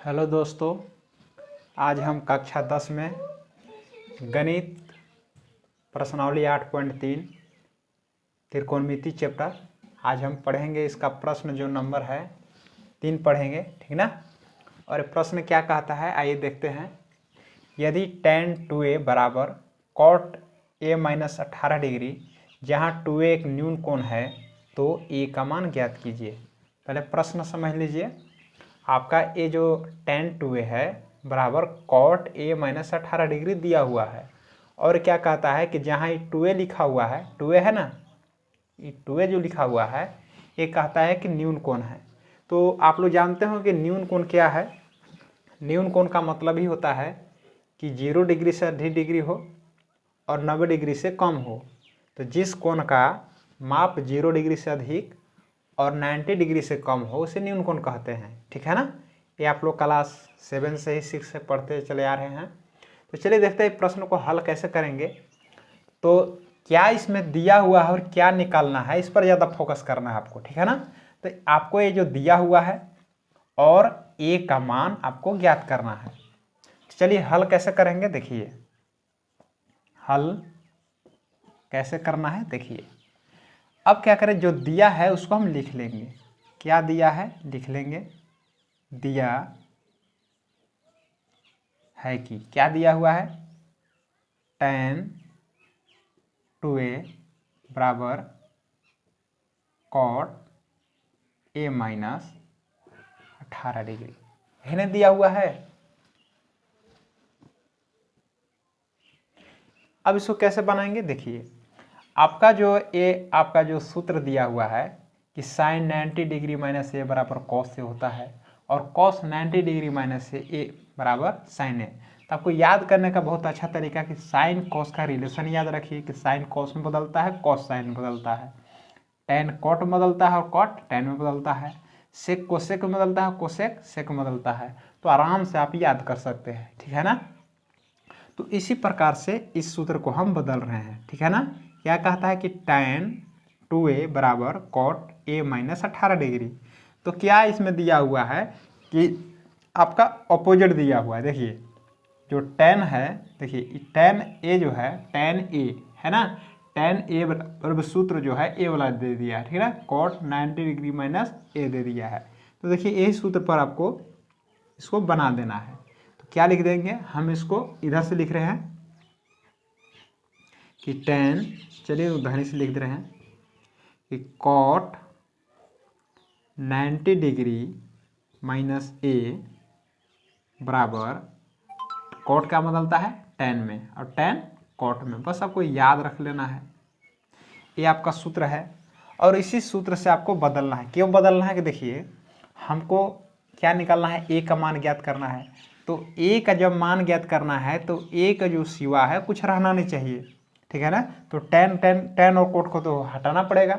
Hello दोस्तों, आज हम कक्षा 10 में गणित प्रश्नावली 8.3 त्रिकोणमिति चैप्टर आज हम पढ़ेंगे। इसका प्रश्न जो नंबर है 3 पढ़ेंगे, ठीक ना। और प्रश्न क्या कहता है आइए देखते हैं। यदि tan 2a बराबर cot a माइनस 18 डिग्री, जहाँ 2a एक न्यून कोण है, तो a का मान ज्ञात कीजिए। पहले प्रश्न समझ लीजिए। आपका ये जो tan 2a है बराबर cot a माइनस 18 डिग्री दिया हुआ है, और क्या कहता है कि जहाँ ये 2a लिखा हुआ है, 2a है ना, ये 2a जो लिखा हुआ है ये कहता है कि न्यून कोण है। तो आप लोग जानते हो कि न्यून कोण क्या है। न्यून कोण का मतलब ही होता है कि 0 डिग्री से अधिक डिग्री हो और 90 डिग्री से कम हो। तो जिस कोण का माप 0 डिग्री से अधिक और 90 डिग्री से कम हो उसे न्यून कोण कहते हैं, ठीक है ना। ये आप लोग क्लास 7 से ही 6 से पढ़ते चले आ रहे हैं। तो चलिए देखते हैं प्रश्न को हल कैसे करेंगे। तो क्या इसमें दिया हुआ है और क्या निकालना है, इस पर ज़्यादा फोकस करना है आपको, ठीक है ना। तो आपको ये जो दिया हुआ है और ए का मान आपको ज्ञात करना है। चलिए हल कैसे करेंगे देखिए। हल कैसे करना है देखिए। अब क्या करें, जो दिया है उसको हम लिख लेंगे। क्या दिया है लिख लेंगे। दिया है कि क्या दिया हुआ है, tan 2a बराबर cot a माइनस 18 डिग्री, है दिया हुआ है। अब इसको कैसे बनाएंगे देखिए। आपका जो सूत्र दिया हुआ है कि साइन 90 डिग्री माइनस ए बराबर कॉस से होता है और कॉस 90 डिग्री माइनस से ए बराबर साइन ए। तो आपको याद करने का बहुत अच्छा तरीका कि साइन कॉस का रिलेशन याद रखिए कि साइन कॉस में बदलता है, कॉस साइन में बदलता है, टेन कॉट में बदलता है और कॉट टेन में बदलता है, सेक कोसेक में बदलता है, कोसेक सेक में बदलता है। तो आराम से आप याद कर सकते हैं, ठीक है ना। तो इसी प्रकार से इस सूत्र को हम बदल रहे हैं, ठीक है ना। क्या कहता है कि tan 2a बराबर cot a माइनस 18 डिग्री। तो क्या इसमें दिया हुआ है कि आपका अपोजिट दिया हुआ है। देखिए जो tan है, देखिए tan a जो है tan a है ना, tan a बराबर सूत्र जो है a वाला दे दिया है, ठीक है ना। cot 90 डिग्री माइनस a दे दिया है। तो देखिए यही सूत्र पर आपको इसको बना देना है। तो क्या लिख देंगे हम, इसको इधर से लिख रहे हैं कि tan, चलिए उदाहरण से लिख दे रहे हैं कि cot 90 डिग्री माइनस a बराबर cot क्या बदलता है tan में और tan cot में। बस आपको याद रख लेना है, ये आपका सूत्र है। और इसी सूत्र से आपको बदलना है। क्यों बदलना है कि देखिए हमको क्या निकालना है, a का मान ज्ञात करना है। तो a का जब मान ज्ञात करना है तो a का जो सिवा है कुछ रहना नहीं चाहिए, ठीक है ना। तो tan और कोट को तो हटाना पड़ेगा।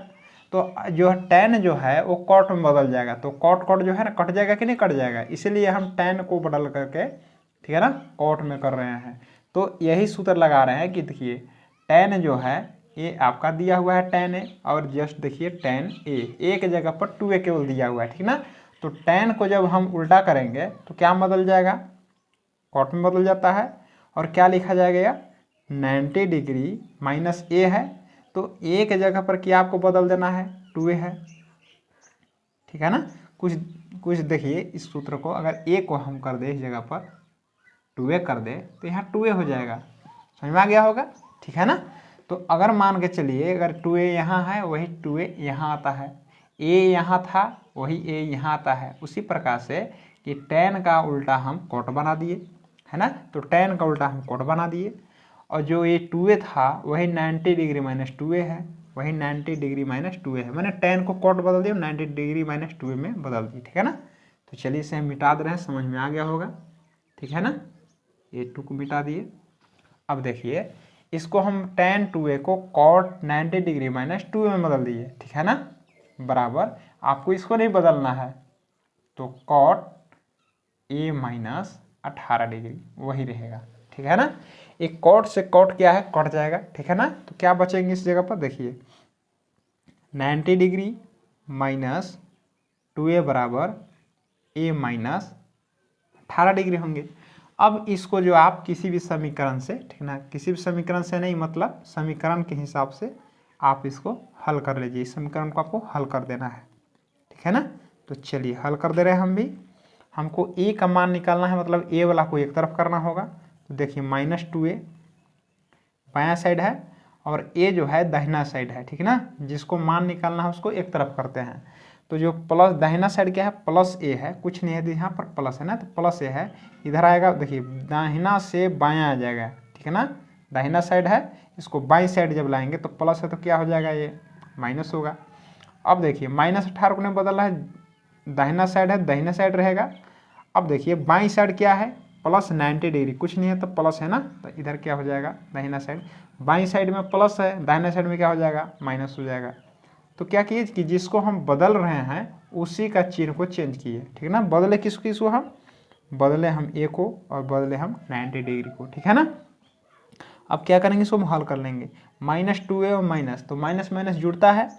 तो जो tan जो है वो कॉट में बदल जाएगा। तो कॉट जो है ना कट जाएगा कि नहीं कट जाएगा, इसीलिए हम tan को बदल करके, ठीक है ना, कॉट में कर रहे हैं। तो यही सूत्र लगा रहे हैं कि देखिए tan जो है ये आपका दिया हुआ है tan a, और जस्ट देखिए tan a की जगह पर 2a केवल दिया हुआ है, ठीक ना। तो tan को जब हम उल्टा करेंगे तो क्या बदल जाएगा, कॉट में बदल जाता है। और क्या लिखा जाएगा, 90 डिग्री माइनस a है, तो a के जगह पर क्या आपको बदल देना है, 2a है, ठीक है ना। कुछ देखिए इस सूत्र को अगर a को हम कर दे इस जगह पर 2a कर दे तो यहाँ 2a हो जाएगा। समझ में आ गया होगा, ठीक है ना। तो अगर मान के चलिए अगर 2a यहाँ है वही 2a यहाँ आता है, a यहाँ था वही a यहाँ आता है। उसी प्रकार से कि tan का उल्टा हम कोट बना दिए, है ना। तो tan का उल्टा हम कोट बना दिए, और जो ये 2a था वही 90 डिग्री माइनस 2a है, वही 90 डिग्री माइनस 2a है। मैंने tan को कोट बदल दिया, 90 डिग्री माइनस 2a में बदल दी, ठीक है ना। तो चलिए इसे हम मिटा दे रहे हैं, समझ में आ गया होगा, ठीक है ना। ये 2 को मिटा दिए। अब देखिए इसको हम tan 2a को cot 90 डिग्री माइनस 2a में बदल दिए, ठीक है ना, बराबर आपको इसको नहीं बदलना है। तो cot a माइनस 18 डिग्री वही रहेगा, ठीक है ना। एक cot से cot क्या है, कट जाएगा, ठीक है ना। तो क्या बचेंगे इस जगह पर देखिए 90 डिग्री माइनस 2a बराबर a माइनस 18 डिग्री होंगे। अब इसको जो आप किसी भी समीकरण से, ठीक ना, किसी भी समीकरण से नहीं, मतलब समीकरण के हिसाब से आप इसको हल कर लीजिए। इस समीकरण को आपको हल कर देना है, ठीक है ना। तो चलिए हल कर दे रहे हैं हम भी। हमको ए का मान निकालना है, मतलब ए वाला को एक तरफ करना होगा। तो देखिए -2a बायां साइड है और ए जो है दाहिना साइड है, ठीक ना। जिसको मान निकालना है उसको एक तरफ करते हैं। तो जो प्लस दाहिना साइड क्या है, प्लस ए है, कुछ नहीं है तो यहाँ पर प्लस है ना, तो प्लस ए है। इधर आएगा, देखिए दाहिना से बायां आ जाएगा, ठीक है ना। दाहिना साइड है, इसको बाईं साइड जब लाएंगे तो प्लस है तो क्या हो जाएगा, ये माइनस होगा। अब देखिए -18 को नहीं बदल रहा है, दाहिना साइड है, दाहिना साइड रहेगा। अब देखिए बाईं साइड क्या है, प्लस 90 डिग्री, कुछ नहीं है तो प्लस है ना, तो इधर क्या हो जाएगा, दाहिना साइड, बाईं साइड में प्लस है, दाहिना साइड में क्या हो जाएगा, माइनस हो जाएगा। तो क्या किए कि जिसको हम बदल रहे हैं उसी का चिन्ह को चेंज किए, ठीक है ना। बदले किसको हम बदले, हम ए को और बदले हम 90 डिग्री को, ठीक है ना। अब क्या करेंगे, इसको हम हल कर लेंगे। -2a और माइनस, तो माइनस माइनस जुड़ता है,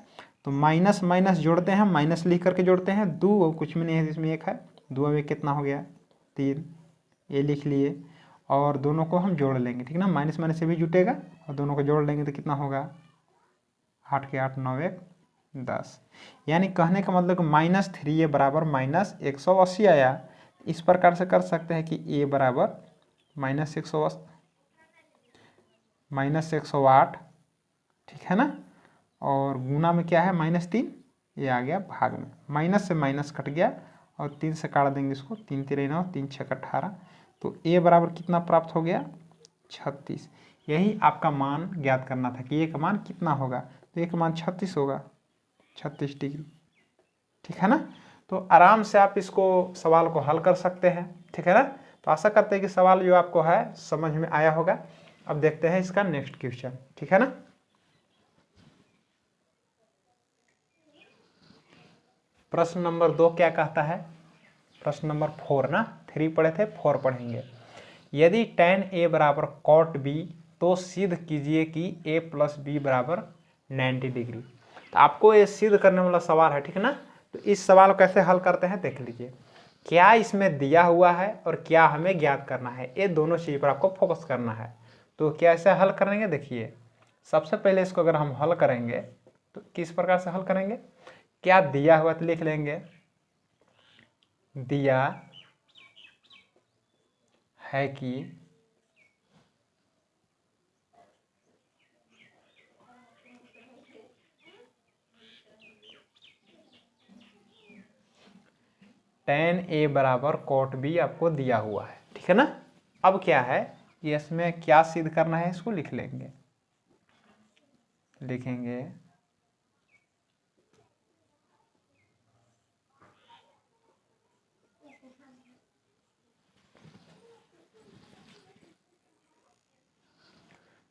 तो माइनस माइनस जोड़ते हैं, माइनस लिख करके जोड़ते हैं। 2 और कुछ भी नहीं है, इसमें 1 है, 2 में कितना हो गया, 3, ये लिख लिए। और दोनों को हम जोड़ लेंगे, ठीक ना, माइनस माइनस से भी जुटेगा और दोनों को जोड़ लेंगे तो कितना होगा, 8 के 8 9 1 10। यानी कहने का मतलब -3a बराबर -180 आया। इस प्रकार से कर सकते हैं कि a बराबर -108, ठीक है ना। और गुना में क्या है, -3, ये आ गया भाग में, माइनस से माइनस कट गया और 3 से काट देंगे इसको, 3 3 9, 3 6 18। तो a बराबर कितना प्राप्त हो गया, 36। यही आपका मान ज्ञात करना था कि a का मान कितना होगा, तो a का मान 36 होगा, 36 डिग्री, ठीक है ना। तो आराम से आप इसको सवाल को हल कर सकते हैं, ठीक है ना। तो आशा करते हैं कि सवाल जो आपको है समझ में आया होगा। अब देखते हैं इसका नेक्स्ट क्वेश्चन, ठीक है ना। प्रश्न नंबर 2 क्या कहता है, प्रश्न नंबर 4 ना, 3 पढ़े थे, 4 पढ़ेंगे। यदि tan a बराबर cot b तो सिद्ध कीजिए कि a + b बराबर 90 डिग्री। तो आपको ये सिद्ध करने वाला सवाल है, ठीक है ना। तो इस सवाल को कैसे हल करते हैं देख लीजिए। क्या इसमें दिया हुआ है और क्या हमें ज्ञात करना है, ये दोनों चीज़ पर आपको फोकस करना है। तो कैसे हल करेंगे देखिए। सबसे पहले इसको अगर हम हल करेंगे तो किस प्रकार से हल करेंगे, क्या दिया हुआ तो लिख लेंगे, दिया है कि tan a बराबर cot b आपको दिया हुआ है, ठीक है ना। अब क्या है, ये इसमें क्या सिद्ध करना है, इसको लिख लेंगे, लिखेंगे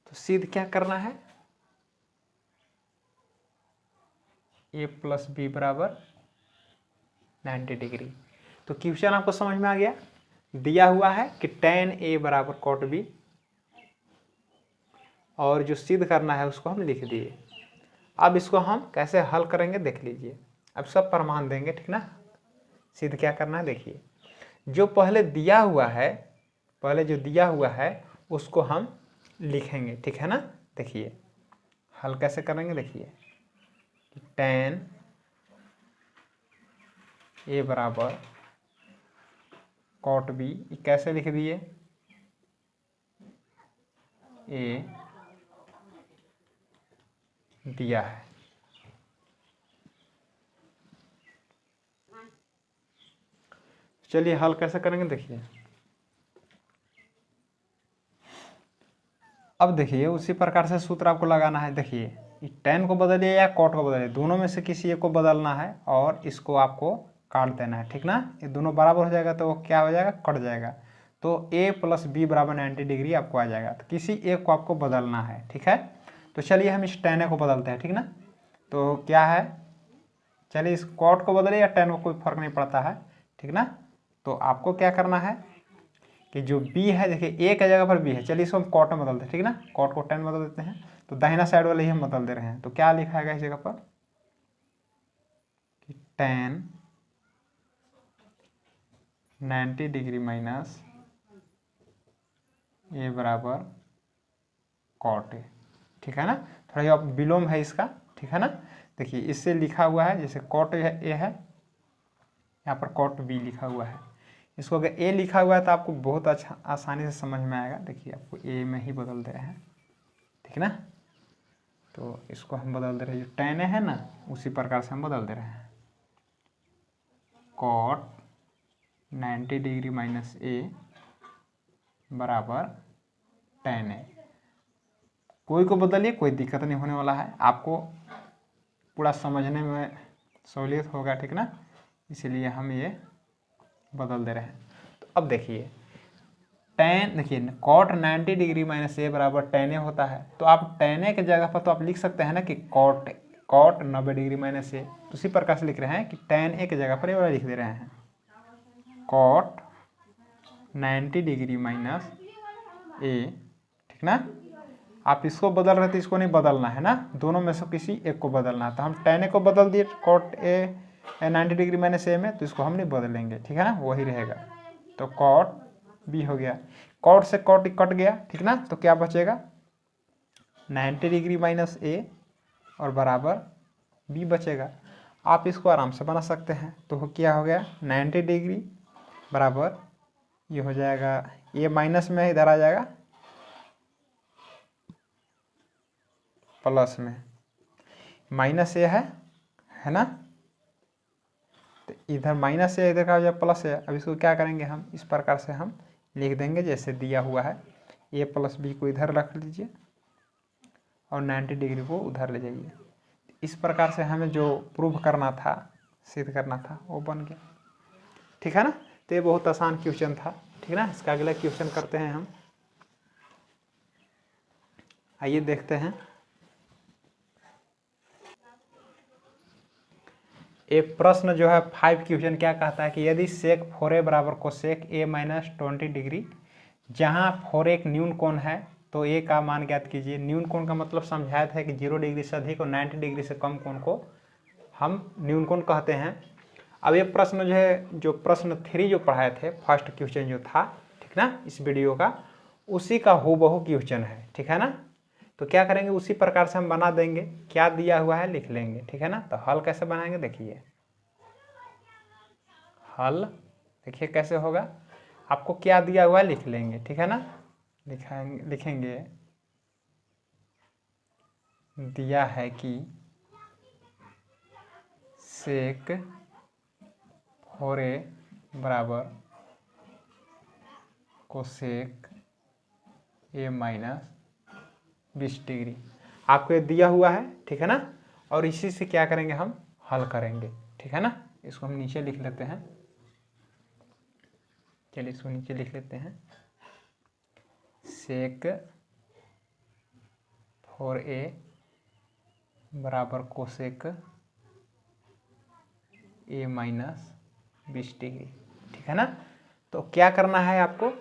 तो सिद्ध क्या करना है, a + b बराबर 90 डिग्री। तो क्वेश्चन आपको समझ में आ गया। दिया हुआ है कि tan a बराबर cot b, और जो सिद्ध करना है उसको हम लिख दिए। अब इसको हम कैसे हल करेंगे देख लीजिए। अब सब प्रमाण देंगे, ठीक ना। सिद्ध क्या करना है देखिए, जो पहले दिया हुआ है, पहले जो दिया हुआ है उसको हम लिखेंगे, ठीक है ना। देखिए हल कैसे करेंगे देखिए, tan a बराबर cot b, कैसे लिख दिए, a दिया है, चलिए हल कैसे करेंगे देखिए। अब देखिए उसी प्रकार से सूत्र आपको लगाना है। देखिए tan को बदलिए या cot को बदलिए, दोनों में से किसी एक को बदलना है और इसको आपको काट देना है, ठीक ना। ये दोनों बराबर हो जाएगा तो क्या हो जाएगा, कट जाएगा। तो a + b बराबर 90 डिग्री आपको आ जाएगा। तो किसी एक को आपको बदलना है, ठीक है। तो चलिए हम इस tan को बदलते हैं, ठीक ना। तो क्या है, चलिए इस cot को बदलिए या tan को, कोई फर्क नहीं पड़ता है, ठीक ना। तो आपको क्या करना है कि जो b है, देखिए a की जगह पर b है, चलिए इसको हम cot में बदलते हैं, ठीक ना। cot को tan बदल देते हैं, तो दाहिना साइड वाले ही हम बदल दे रहे हैं। तो क्या लिखा है इस जगह पर कि tan 90 डिग्री माइनस ए बराबर कॉट ए, ठीक है ना। थोड़ा ये विलोम है इसका, ठीक है ना। देखिए इससे लिखा हुआ है जैसे कॉट ए है, यहाँ पर कॉट बी लिखा हुआ है। इसको अगर ए लिखा हुआ है तो आपको बहुत अच्छा आसानी से समझ में आएगा। देखिए आपको ए में ही बदल दे रहे हैं, ठीक है ना। तो इसको हम बदल दे रहे हैं, जो tan है ना उसी प्रकार से हम बदल दे रहे हैं। कॉट 90 डिग्री माइनस ए बराबर tan ए। कोई को बदलिए, कोई दिक्कत नहीं होने वाला है, आपको पूरा समझने में सहूलियत होगा, ठीक ना। इसीलिए हम ये बदल दे रहे हैं। तो अब देखिए tan, देखिए कॉट 90 डिग्री माइनस ए बराबर tan ए होता है। तो आप tan ए के जगह पर तो आप लिख सकते हैं ना कि कॉट 90 डिग्री माइनस ए। तो उसी प्रकार से लिख रहे हैं कि tan ए के जगह पर ये वाला लिख दे रहे हैं कॉट 90 डिग्री माइनस ए, ठीक ना। आप इसको बदल रहे थे, इसको नहीं बदलना है ना, दोनों में से किसी एक को बदलना है। तो हम tan ए को बदल दिए कॉट ए 90 डिग्री माइनस ए में, तो इसको हम नहीं बदलेंगे, ठीक है ना, वही रहेगा। तो कॉट बी हो गया, कॉट से कॉट कट गया, ठीक ना। तो क्या बचेगा 90 डिग्री माइनस ए और बराबर बी बचेगा। आप इसको आराम से बना सकते हैं। तो क्या हो गया 90 डिग्री बराबर ये हो जाएगा, ये माइनस में इधर आ जाएगा प्लस में, माइनस ए है ना। तो इधर माइनस है, इधर का हो जाए प्लस है। अब इसको क्या करेंगे हम, इस प्रकार से हम लिख देंगे जैसे दिया हुआ है। ए प्लस बी को इधर रख लीजिए और 90 डिग्री को उधर ले जाइए। इस प्रकार से हमें जो प्रूव करना था, सिद्ध करना था, वो बन गया, ठीक है ना। तो ये बहुत आसान क्वेश्चन था, ठीक है ना। इसका अगला क्वेश्चन करते हैं हम। आइए देखते हैं। एक प्रश्न जो है 5 क्वेश्चन क्या कहता है कि यदि सेक 4a बराबर कोसेक a माइनस 20 डिग्री, जहाँ 4 एक न्यून कोण है तो a का मान ज्ञात कीजिए। न्यून कोण का मतलब समझाया था कि 0 डिग्री से अधिक और 90 डिग्री से कम कोण को हम न्यून कोण कहते हैं। अब ये प्रश्न जो है, जो प्रश्न 3 जो पढ़ाए थे, फर्स्ट क्वेश्चन जो था, ठीक ना, इस वीडियो का, उसी का हूबहू क्वेश्चन है, ठीक है ना। तो क्या करेंगे, उसी प्रकार से हम बना देंगे, क्या दिया हुआ है लिख लेंगे, ठीक है ना। तो हल कैसे बनाएंगे देखिए, हल देखिए कैसे होगा। आपको क्या दिया हुआ है लिख लेंगे, ठीक है ना। लिखेंगे दिया है कि सेक 4a बराबर कोसेक a माइनस 20 डिग्री, आपको ये दिया हुआ है, ठीक है ना। और इसी से क्या करेंगे, हम हल करेंगे, ठीक है ना। इसको हम नीचे लिख लेते हैं, चलिए इसको नीचे लिख लेते हैं। सेक 4a बराबर कोसेक a माइनस 20 डिग्री, ठीक है ना। तो क्या करना है आपको,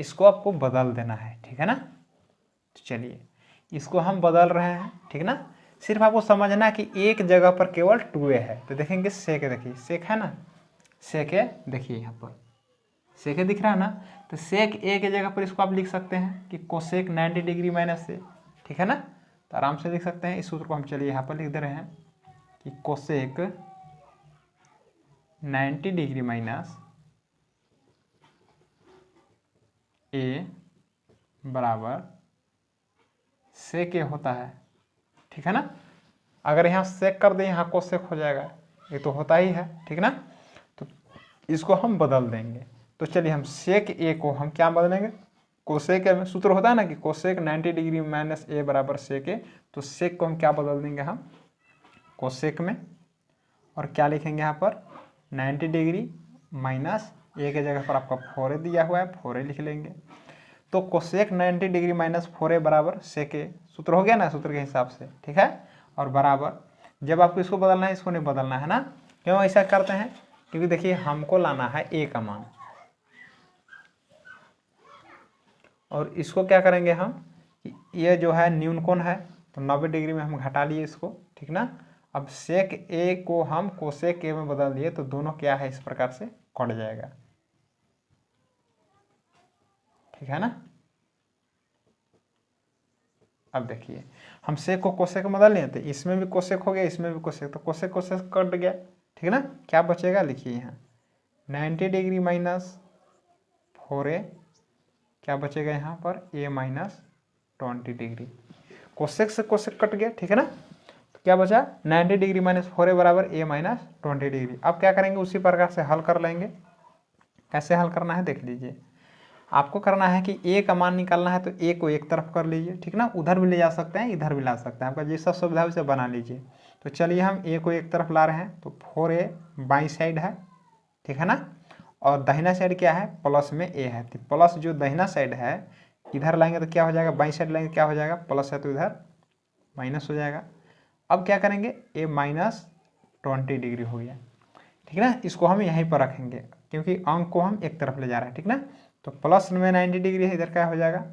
इसको आपको बदल देना है, ठीक है ना। तो चलिए इसको हम बदल रहे हैं, ठीक ना। सिर्फ आपको समझना कि एक जगह पर केवल 2a है। तो देखेंगे सेक, देखिए सेक है ना, सेक है, देखिए यहाँ पर सेक दिख रहा है ना। तो सेक ए के जगह पर इसको आप लिख सकते हैं कि कोसेक 90 डिग्री माइनस से, ठीक है ना। तो आराम से लिख सकते हैं। इस सूत्र को हम चलिए यहाँ पर लिख दे रहे हैं कि कोसेक 90 डिग्री माइनस ए बराबर सेक ए होता है, ठीक है ना। अगर यहाँ सेक कर दें, यहाँ कोसेक हो जाएगा, ये तो होता ही है, ठीक ना। तो इसको हम बदल देंगे। तो चलिए हम सेक ए को हम क्या बदलेंगे, कोसेक ए में सूत्र होता है ना कि कोसेक 90 डिग्री माइनस ए बराबर सेक ए। तो सेक को हम क्या बदल देंगे, हम कोसेक में, और क्या लिखेंगे यहाँ पर 90 डिग्री माइनस ए के जगह पर आपका 4a दिया हुआ है, 4a लिख लेंगे। तो कोसेक 90 डिग्री माइनस 4a बराबर सेक ए, सूत्र हो गया ना, सूत्र के हिसाब से, ठीक है। और बराबर, जब आपको इसको बदलना है, इसको नहीं बदलना है ना। क्यों ऐसा करते हैं, क्योंकि देखिए हमको लाना है ए का मान, और इसको क्या करेंगे हम, ये जो है न्यून कोण है, तो 90 डिग्री में हम घटा लिए इसको, ठीक ना। अब सेक ए को हम कोसेक ए में बदल दिए, तो दोनों क्या है इस प्रकार से कट जाएगा, ठीक है ना। अब देखिए हम सेक को कोसेक बदल लिए थे, इसमें भी कोसेक हो गया, इसमें भी कोसेक, तो कोसेक कोसेक कट गया, ठीक है ना। क्या बचेगा लिखिए यहाँ 90 डिग्री माइनस 4a, क्या बचेगा यहाँ पर a माइनस 20 डिग्री, कोसेक से कोसेक कट गया, ठीक है ना। तो क्या बचा 90 डिग्री माइनस 4a बराबर a माइनस 20 डिग्री। अब क्या करेंगे उसी प्रकार से हल कर लेंगे। कैसे हल करना है देख लीजिए, आपको करना है कि a का मान निकालना है तो a को एक तरफ कर लीजिए, ठीक ना, उधर भी ले जा सकते हैं इधर भी ला सकते हैं, आपका जैसा सुविधा है उसे बना लीजिए। तो चलिए हम a को एक तरफ ला रहे हैं, तो 4a बाई साइड है, ठीक है ना, और दाहिना साइड क्या है प्लस में a है, तो प्लस जो दाहिना साइड है इधर लाएंगे तो क्या हो जाएगा, बाई साइड लाएंगे क्या हो जाएगा, प्लस है तो इधर माइनस हो जाएगा। अब क्या करेंगे a माइनस 20 डिग्री हो गया, ठीक है ना, इसको हम यहीं पर रखेंगे क्योंकि अंक को हम एक तरफ ले जा रहे हैं, ठीक ना। तो प्लस में 90 डिग्री है, इधर क्या हो जाएगा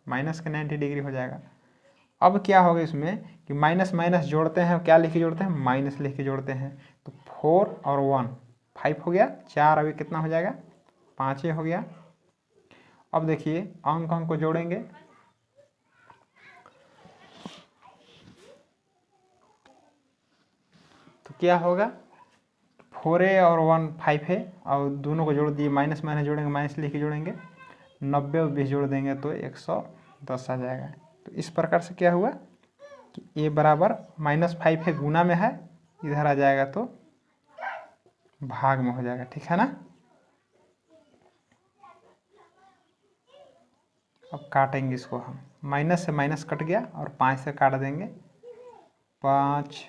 माइनस के 90 डिग्री हो जाएगा। अब क्या होगा इसमें कि माइनस माइनस जोड़ते हैं, क्या लिख के जोड़ते हैं, माइनस लिख के जोड़ते हैं, तो 4 और 1 5 हो गया, 4 अभी कितना हो जाएगा 5 हो गया। अब देखिए अंक को जोड़ेंगे, तो क्या होगा 4a और 1 5 है, और दोनों को जोड़ दिए, माइनस माइनस जोड़ेंगे, माइनस लिख के जोड़ेंगे, 90 और 20 जोड़ देंगे तो 110 आ जाएगा। तो इस प्रकार से क्या हुआ कि a बराबर -5 है, गुना में है, इधर आ जाएगा तो भाग में हो जाएगा, ठीक है ना। अब काटेंगे इसको हम, माइनस से माइनस कट गया और 5 से काट देंगे, 5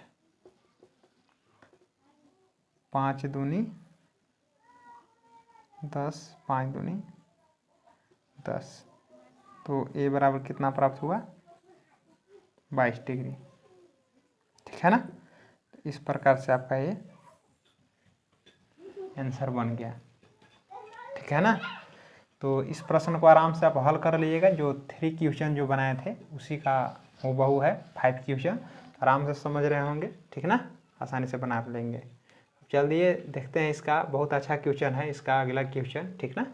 5 दूनी 10, 5 दूनी 10, तो a बराबर कितना प्राप्त हुआ 22 डिग्री, ठीक है ना। तो इस प्रकार से आपका ये आंसर बन गया, ठीक है ना। तो इस प्रश्न को आराम से आप हल कर लीजिएगा, जो 3 क्वेश्चन जो बनाए थे उसी का हूबहू है 5 क्वेश्चन, आराम से समझ रहे होंगे, ठीक ना, आसानी से बना लेंगे। चलिए देखते हैं इसका, बहुत अच्छा क्वेश्चन है इसका अगला क्वेश्चन, ठीक ना।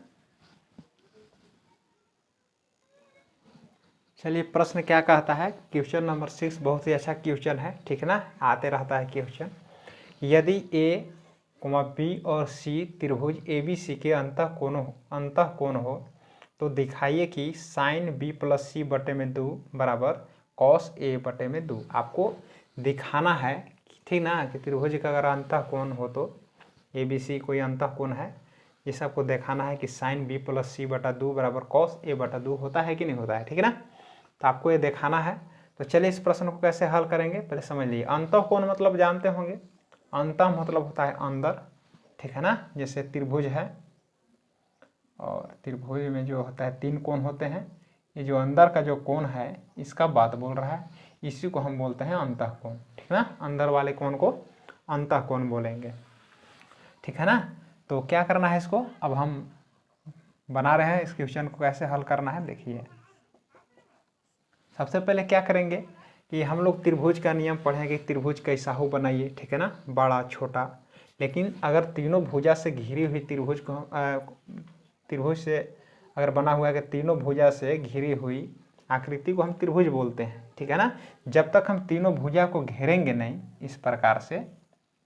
चलिए प्रश्न क्या कहता है, क्वेश्चन नंबर 6 बहुत ही अच्छा क्वेश्चन है, ठीक ना, आते रहता है क्वेश्चन। यदि a, b और c त्रिभुज ABC के अंतःकोण हो तो दिखाइए कि साइन b प्लस c बटे में 2 बराबर कॉस a बटे में 2। आपको दिखाना है, ठीक ना, कि त्रिभुज का अगर अंतःकोण हो तो ABC कोई अंतःकोण है, जिसे आपको दिखाना है कि साइन b प्लस c बटा 2 बराबर कॉस a बटा 2 होता है कि नहीं होता है, ठीक है ना। तो आपको ये दिखाना है। तो चलिए इस प्रश्न को कैसे हल करेंगे पहले समझ लीजिए। अंतःकोण मतलब जानते होंगे, अंतः मतलब होता है अंदर, ठीक है ना, जैसे त्रिभुज है और त्रिभुज में जो होता है 3 कोण होते हैं, ये जो अंदर का जो कोण है इसका बात बोल रहा है, इसी को हम बोलते हैं अंतःकोण, ठीक है ना, अंदर वाले कोण को अंतःकोण बोलेंगे, ठीक है ना। तो क्या करना है इसको, अब हम बना रहे हैं इस क्वेश्चन को, कैसे हल करना है देखिए। सबसे पहले क्या करेंगे कि हम लोग त्रिभुज का नियम पढ़ेंगे, त्रिभुज कैसा हो बनाइए, ठीक है ना, बड़ा छोटा। लेकिन अगर तीनों भुजा से घिरी हुई त्रिभुज को त्रिभुज से अगर बना हुआ है कि तीनों भुजा से घिरी हुई आकृति को हम त्रिभुज बोलते हैं, ठीक है ना। जब तक हम तीनों भुजा को घेरेंगे नहीं इस प्रकार से,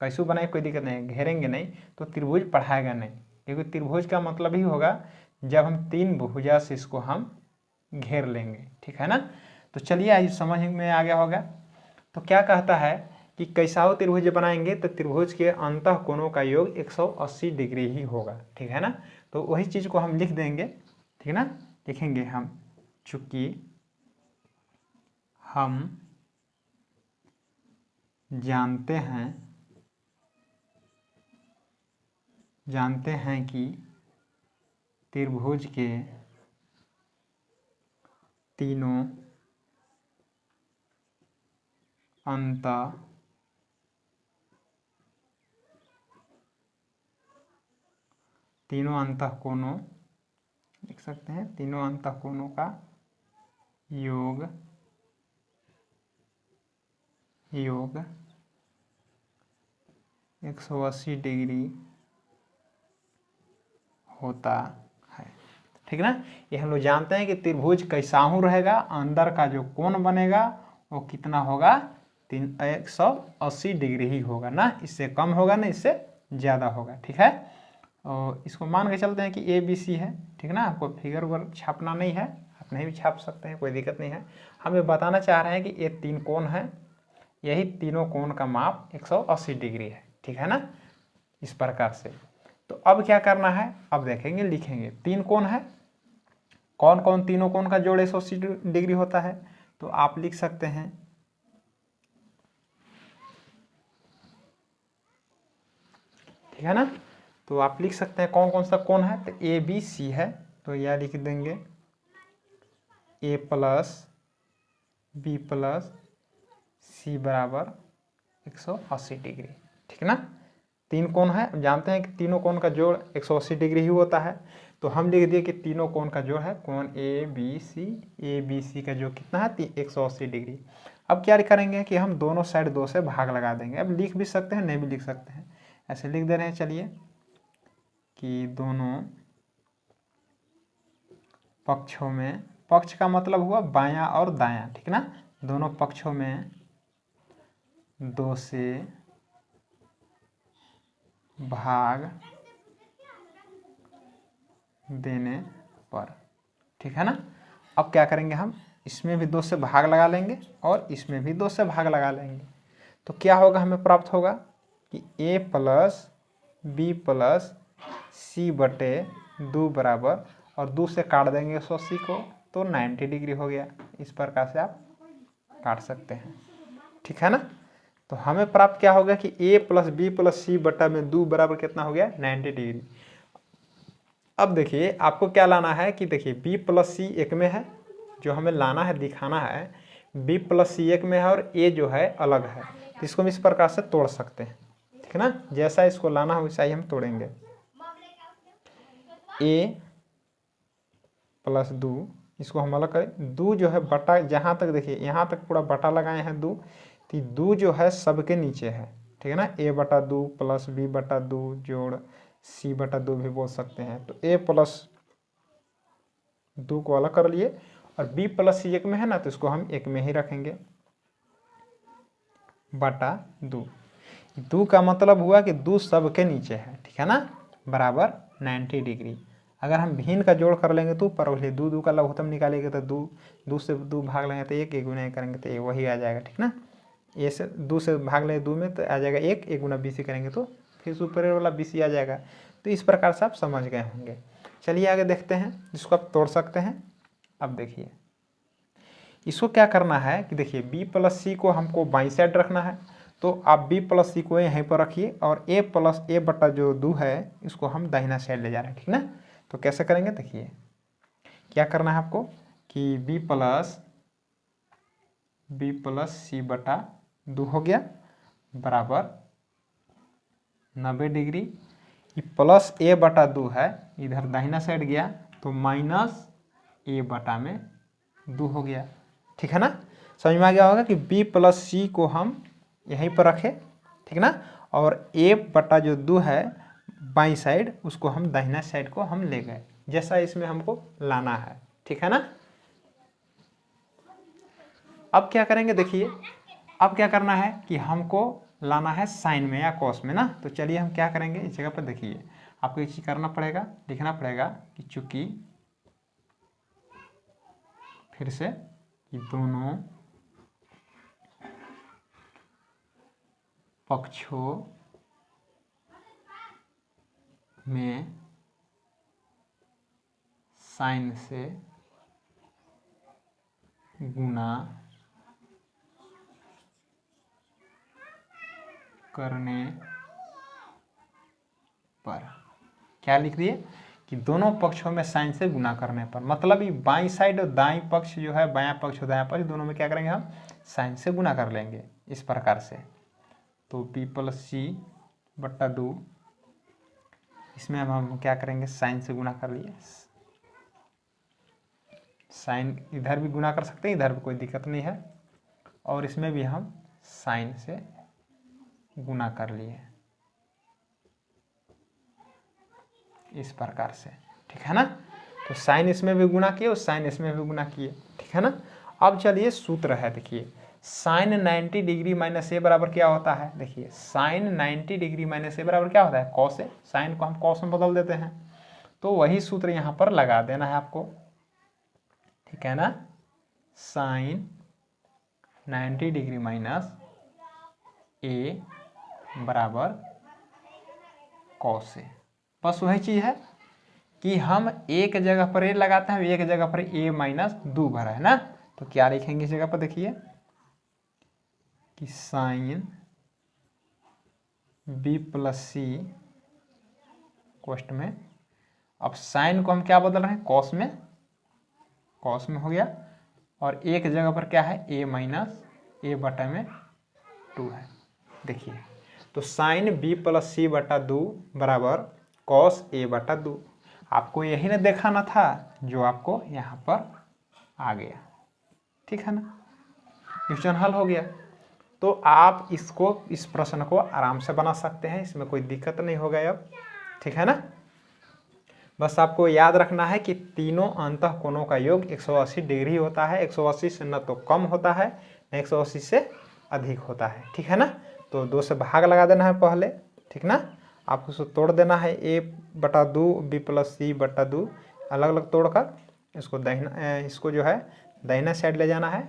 कैसे बनाए कोई दिक्कत नहीं, घेरेंगे नहीं तो त्रिभुज पढ़ाएगा नहीं, क्योंकि त्रिभुज का मतलब ही होगा जब हम 3 भुजा से इसको हम घेर लेंगे, ठीक है ना। तो चलिए आज समझ में आ गया होगा। तो क्या कहता है कि कैसा त्रिभुज बनाएंगे तो त्रिभुज के अंतःकोणों का योग 180 डिग्री ही होगा, ठीक है ना। तो वही चीज़ को हम लिख देंगे, ठीक है ना, लिखेंगे हम, चूंकि हम जानते हैं कि त्रिभुज के तीनों अंतःकोणों लिख सकते हैं, तीनों अंतःकोणों का योग 180 डिग्री होता है, ठीक ना। ये हम लोग जानते हैं कि त्रिभुज कैसाहू रहेगा, अंदर का जो कोण बनेगा वो कितना होगा, 180 डिग्री ही होगा ना, इससे कम होगा ना इससे ज़्यादा होगा। ठीक है, और इसको मान के चलते हैं कि ABC है। ठीक ना, आपको फिगर वर्ग छापना नहीं है, आप नहीं भी छाप सकते हैं, कोई दिक्कत नहीं है। हम ये बताना चाह रहे हैं कि ये 3 कोण है, यही तीनों कोण का माप 180 डिग्री है। ठीक है ना, इस प्रकार से। तो अब क्या करना है, अब देखेंगे, लिखेंगे 3 कोण है, कौन कौन तीनों कोण का जोड़ 180 डिग्री होता है। तो आप लिख सकते हैं, ठीक है ना, तो आप लिख सकते हैं कौन कौन सा कोण है। तो ABC है, तो यह लिख देंगे A plus B plus C बराबर 180 डिग्री। ठीक ना, 3 कोण है, जानते हैं कि तीनों कोण का जोड़ 180 डिग्री ही होता है। तो हम लिख दिए कि तीनों कोण का जोड़ है कोण ABC का जो कितना है 180 डिग्री। अब क्या करेंगे कि हम दोनों साइड 2 से भाग लगा देंगे। अब लिख भी सकते हैं, नहीं भी लिख सकते हैं, ऐसे लिख दे रहे हैं। चलिए कि दोनों पक्षों में, पक्ष का मतलब हुआ बायां और दायां, ठीक ना, दोनों पक्षों में 2 से भाग देने पर। ठीक है ना, अब क्या करेंगे, हम इसमें भी 2 से भाग लगा लेंगे और इसमें भी 2 से भाग लगा लेंगे। तो क्या होगा, हमें प्राप्त होगा कि A plus B plus C बटे 2 बराबर, और 2 से काट देंगे 180 को तो 90 डिग्री हो गया। इस प्रकार से आप काट सकते हैं। ठीक है ना, तो हमें प्राप्त क्या होगा कि A plus B plus C बटा में 2 बराबर कितना हो गया, 90 डिग्री। अब देखिए आपको क्या लाना है कि देखिए B प्लस C एक में है, जो हमें लाना है, दिखाना है B प्लस C एक में है और A जो है अलग है। तो इसको हम इस प्रकार से तोड़ सकते हैं। ठीक है ना, जैसा इसको लाना है वैसा ही हम तोड़ेंगे। A प्लस 2, इसको हम अलग करें, 2 जो है बटा, जहाँ तक देखिए यहाँ तक पूरा बटा लगाए हैं 2, तो 2 जो है सबके नीचे है। ठीक है ना, A बटा 2 प्लस B बटा 2 जोड़ C बटा 2 भी बोल सकते हैं। तो A प्लस 2 को अलग कर लिए, और B प्लस C एक में है ना, तो इसको हम एक में ही रखेंगे, बटा 2। 2 का मतलब हुआ कि 2 सबके नीचे है। ठीक है ना, बराबर 90 डिग्री। अगर हम भिन्न का जोड़ कर लेंगे तो ऊपर वाले 2 का लघुत्तम निकालेंगे तो 2 से 2 भाग लेंगे तो 1 गुना करेंगे तो वही आ जाएगा। ठीक ना, ए से 2 से भाग लेंगे 2 में तो आ जाएगा 1 गुना BC करेंगे तो फिर सुपर वाला BC आ जाएगा। तो इस प्रकार से आप समझ गए होंगे। चलिए आगे देखते हैं, जिसको आप तोड़ सकते हैं। अब देखिए इसको क्या करना है कि देखिए B प्लस C को हमको बाईं साइड रखना है, तो आप B प्लस C को यहीं पर रखिए और A प्लस A बटा जो 2 है इसको हम दाहिना साइड ले जा रहे हैं। ठीक ना, तो कैसे करेंगे, देखिए क्या करना है आपको कि B प्लस C बटा 2 हो गया बराबर 90 डिग्री। ये प्लस A बटा 2 है, इधर दाहिना साइड गया तो माइनस A बटा में 2 हो गया। ठीक है ना, समझ में आ गया होगा कि B प्लस C को हम यहीं पर रखें। ठीक ना, और A बटा जो 2 है बाईं साइड, उसको हम दाहिना साइड को हम ले गए, जैसा इसमें हमको लाना है। ठीक है ना, अब क्या करेंगे, देखिए अब क्या करना है कि हमको लाना है साइन में या कॉस में ना। तो चलिए हम क्या करेंगे, इस जगह पर देखिए आपको एक चीज करना पड़ेगा, लिखना पड़ेगा कि चूंकि फिर से कि दोनों पक्षों में साइन से गुणा करने पर, क्या लिख दिए कि दोनों पक्षों में साइन से गुणा करने पर, मतलब ये बाईं साइड और दाईं पक्ष जो है, बायां पक्ष और दायां पक्ष दोनों में क्या करेंगे, हम साइन से गुणा कर लेंगे इस प्रकार से। तो B प्लस C बट्टा 2, इसमें हम क्या करेंगे, साइन से गुणा कर लिए, साइन इधर भी गुणा कर सकते हैं, इधर भी कोई दिक्कत नहीं है, और इसमें भी हम साइन से गुणा कर लिए इस प्रकार से। ठीक है ना, तो साइन इसमें भी गुना किए और साइन इसमें भी गुना किए, ठीक है ना। अब चलिए सूत्र है, देखिए साइन 90 डिग्री माइनस ए बराबर क्या होता है, देखिए साइन 90 डिग्री माइनस ए बराबर क्या होता है, कॉस ए। साइन को हम कॉस में बदल देते हैं, तो वही सूत्र यहाँ पर लगा देना है आपको, ठीक है ना। साइन 90 डिग्री माइनस ए बराबर कॉस ए। बस वही चीज़ है कि हम एक जगह पर ए लगाते हैं, एक जगह पर ए माइनस 2 भरा है ना, तो क्या लिखेंगे इस जगह पर, देखिए कि साइन बी प्लस सी कोष्ट में, अब साइन को हम क्या बदल रहे हैं, कॉस में, कॉस में हो गया, और एक जगह पर क्या है, ए माइनस ए बटा में 2 है। देखिए तो साइन बी प्लस सी बटा 2 बराबर कॉस ए बटा 2। आपको यही ना देखाना था जो आपको यहाँ पर आ गया, ठीक है ना। क्वेश्चन हल हो गया। तो आप इसको, इस प्रश्न को आराम से बना सकते हैं, इसमें कोई दिक्कत नहीं होगा अब, ठीक है ना। बस आपको याद रखना है कि तीनों अंतः कोणों का योग 180 डिग्री होता है, 180 से न तो कम होता है न 180 से अधिक होता है, ठीक है ना। तो 2 से भाग लगा देना है पहले, ठीक ना। आपको उसको तोड़ देना है, ए बटा 2 बी प्लस सी बटा 2, अलग अलग तोड़कर इसको दाहिना, इसको जो है दाहिना साइड ले जाना है,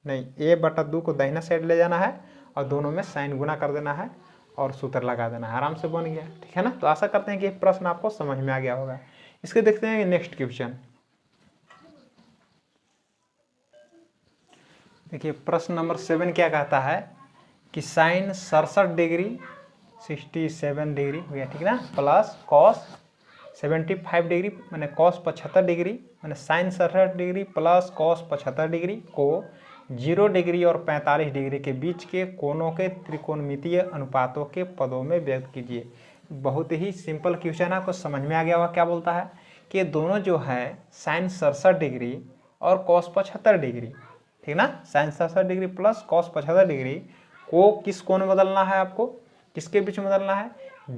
नहीं ए बटा 2 को दाहिना साइड ले जाना है और दोनों में साइन गुना कर देना है और सूत्र लगा देना है, आराम से बन गया, ठीक है ना। तो आशा करते हैं कि प्रश्न आपको समझ में आ गया होगा। इसके देखते हैं नेक्स्ट क्वेश्चन। देखिए प्रश्न नंबर 7 क्या कहता है कि साइन 67 डिग्री 67 डिग्री हो गया, ठीक है ना, प्लस कॉस 75 डिग्री मैंने कॉस 75 डिग्री मैंने sine 67 degree plus cos 75 degree को 0 डिग्री और 45 डिग्री के बीच के कोणों के त्रिकोणमितीय अनुपातों के पदों में व्यक्त कीजिए। बहुत ही सिंपल क्वेश्चन है, आपको समझ में आ गया होगा क्या बोलता है कि दोनों जो है साइन 67 डिग्री और कॉस 75 डिग्री, ठीक ना, sine 67 degree plus cos 75 degree को किस कोण में बदलना है, आपको किसके बीच में बदलना है,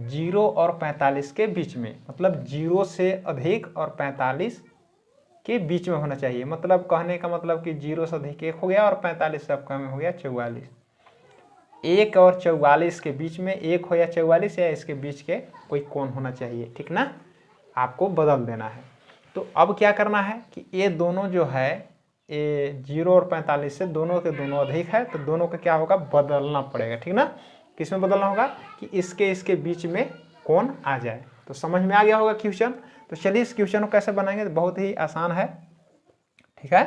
0 और 45 के बीच में, मतलब 0 से अधिक और 45 के बीच में होना चाहिए। मतलब कहने का मतलब कि 0 से अधिक 1 हो गया और 45 से कम हो गया 44। 1 और 44 के बीच में 1 हो या 44 या इसके बीच के कोई कोण होना चाहिए, ठीक ना, आपको बदल देना है। तो अब क्या करना है कि ये दोनों जो है ये 0 और 45 से दोनों के दोनों अधिक है, तो दोनों का क्या होगा, बदलना पड़ेगा, ठीक ना। किस में बदलना होगा कि इसके बीच में कोण आ जाए। तो समझ में आ गया होगा क्वेश्चन। तो चलिए इस क्वेश्चन को कैसे बनाएंगे, तो बहुत ही आसान है, ठीक है।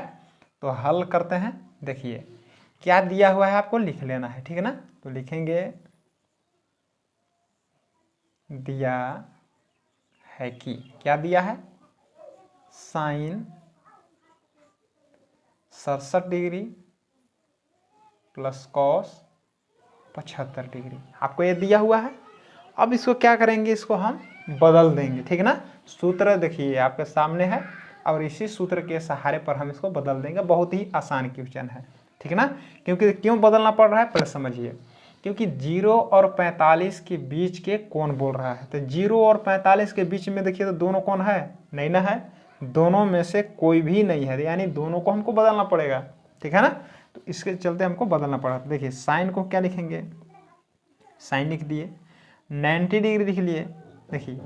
तो हल करते हैं। देखिए क्या दिया हुआ है, आपको लिख लेना है, ठीक है ना। तो लिखेंगे दिया है कि, क्या दिया है, sine 67 degree plus cos 75 degree आपको ये दिया हुआ है। अब इसको क्या करेंगे, इसको हम बदल देंगे, ठीक है ना। सूत्र देखिए आपके सामने है और इसी सूत्र के सहारे पर हम इसको बदल देंगे। बहुत ही आसान क्वेश्चन है, ठीक है ना। क्योंकि क्यों बदलना पड़ रहा है पहले समझिए, क्योंकि 0 और 45 के बीच के कोण बोल रहा है। तो 0 और 45 के बीच में देखिए तो दोनों कोण है, नहीं ना है, दोनों में से कोई भी नहीं है, यानी दोनों को हमको बदलना पड़ेगा, ठीक है ना। तो इसके चलते हमको बदलना पड़ा। देखिए साइन को क्या लिखेंगे, साइन लिख दिए, 90 डिग्री लिख लिए। देखिए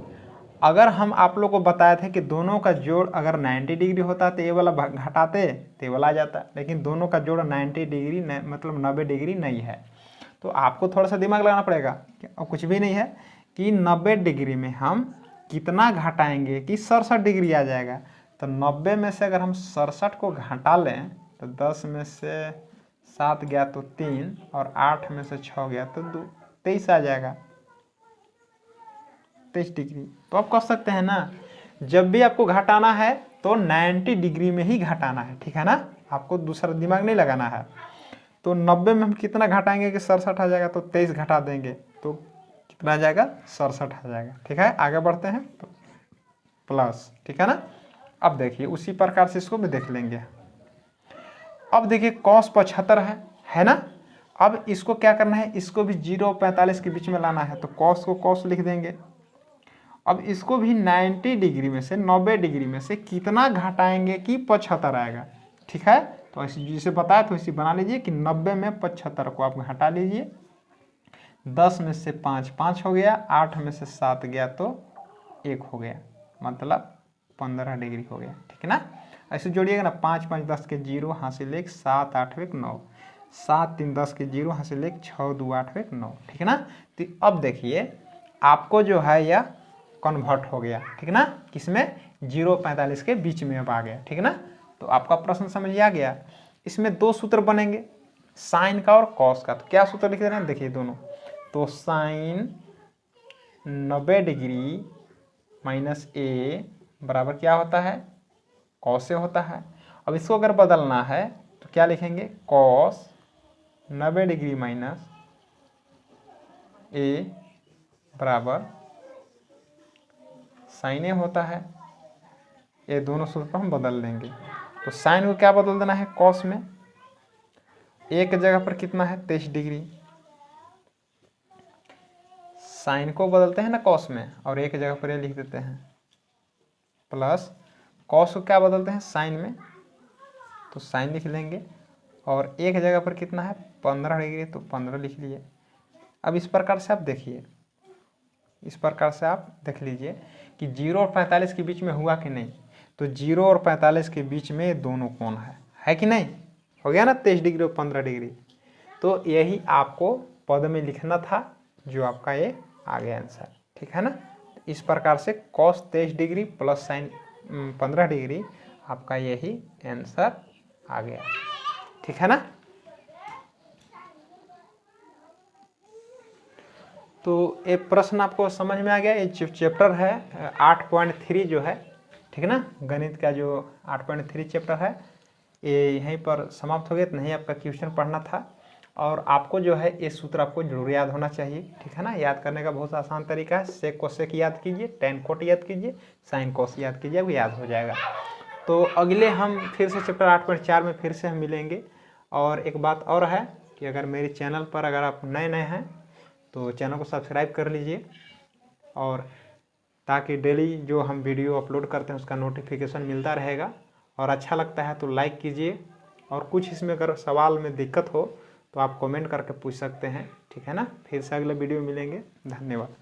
अगर हम आप लोग को बताए थे कि दोनों का जोड़ अगर 90 डिग्री होता तो ये वाला घटाते तो ये वाला आ जाता, लेकिन दोनों का जोड़ 90 डिग्री मतलब 90 डिग्री नहीं है। तो आपको थोड़ा सा दिमाग लगाना पड़ेगा, और कुछ भी नहीं है कि 90 डिग्री में हम कितना घटाएंगे कि 67 डिग्री आ जाएगा। तो 90 में से अगर हम 67 को घटा लें तो 10 में से 7 गया तो 3 और 8 में से 6 गया तो 2, 23 आ जाएगा, 23 डिग्री। तो आप कह सकते हैं ना, जब भी आपको घटाना है तो 90 डिग्री में ही घटाना है, ठीक है ना, आपको दूसरा दिमाग नहीं लगाना है। तो 90 में हम कितना घटाएंगे कि 67 आ जाएगा, तो 23 घटा देंगे तो कितना आ जाएगा, 67 आ जाएगा, ठीक है। आगे बढ़ते हैं, प्लस, ठीक है ना। अब देखिए उसी प्रकार से इसको भी देख लेंगे। अब देखिए cos 75 है ना। अब इसको क्या करना है, इसको भी 0 और 45 के बीच में लाना है। तो cos को cos लिख देंगे अब इसको भी 90 डिग्री में से 90 डिग्री में से कितना घटाएंगे कि 75 आएगा। ठीक है, तो ऐसे जिसे बताया तो इसी बना लीजिए कि 90 में 75 को आप घटा लीजिए। 10 में से 5 5 हो गया, 8 में से 7 गया तो 1 हो गया, मतलब 15 डिग्री हो गया। ठीक है ना, ऐसे जोड़िएगा ना, 5 5 10 के 0 हासिल 1, 7 8 1 9, 7 3 10 के 0 हासिल 1, 6 2 8 1 9। ठीक है ना, तो अब देखिए आपको जो है यह कन्वर्ट हो गया। ठीक है ना, किसमें 0 45 के बीच में अब आ गया। ठीक है ना, तो आपका प्रश्न समझ आ गया। इसमें दो सूत्र बनेंगे, साइन का और कॉस का। तो क्या सूत्र लिख रहे हैं देखिए दोनों, तो साइन 90 डिग्री माइनस ए बराबर क्या होता है, कॉस से होता है। अब इसको अगर बदलना है तो क्या लिखेंगे, कॉस 90 डिग्री माइनस ए बराबर साइन ए होता है। ये दोनों सूत्र पर हम बदल लेंगे। तो साइन को क्या बदल देना है, कॉस में, एक जगह पर कितना है 23 डिग्री, साइन को बदलते हैं ना कॉस में और एक जगह पर ये लिख देते हैं, प्लस कॉस को क्या बदलते हैं साइन में, तो साइन लिख लेंगे और एक जगह पर कितना है 15 डिग्री, तो 15 लिख लिए। अब इस प्रकार से आप देखिए, इस प्रकार से आप देख लीजिए कि 0 और 45 के बीच में हुआ कि नहीं, तो 0 और 45 के बीच में दोनों कोण है कि नहीं, हो गया ना 23 डिग्री और 15 डिग्री। तो यही आपको पद में लिखना था, जो आपका ये आ गया आंसर। ठीक है ना, इस प्रकार से cos 23 degree plus sign 15 degree, आपका यही आंसर आ गया। ठीक है ना, तो ये प्रश्न आपको समझ में आ गया। ये चैप्टर है 8.3 जो है, ठीक है ना, गणित का जो 8.3 चैप्टर है ये यहीं पर समाप्त हो गया। तो नहीं आपका क्वेश्चन पढ़ना था, और आपको जो है ये सूत्र आपको जरूर याद होना चाहिए। ठीक है ना, याद करने का बहुत आसान तरीका है, सेक कोसेक याद कीजिए, टेन कोट याद कीजिए, साइन कोस याद कीजिए, वो याद हो जाएगा। तो अगले हम फिर से चैप्टर 8.4 में फिर से हम मिलेंगे। और एक बात और है कि अगर मेरे चैनल पर अगर आप नए हैं तो चैनल को सब्सक्राइब कर लीजिए, और ताकि डेली जो हम वीडियो अपलोड करते हैं उसका नोटिफिकेशन मिलता रहेगा। और अच्छा लगता है तो लाइक कीजिए, और कुछ इसमें अगर सवाल में दिक्कत हो तो आप कमेंट करके पूछ सकते हैं। ठीक है ना, फिर से अगले वीडियो में मिलेंगे। धन्यवाद।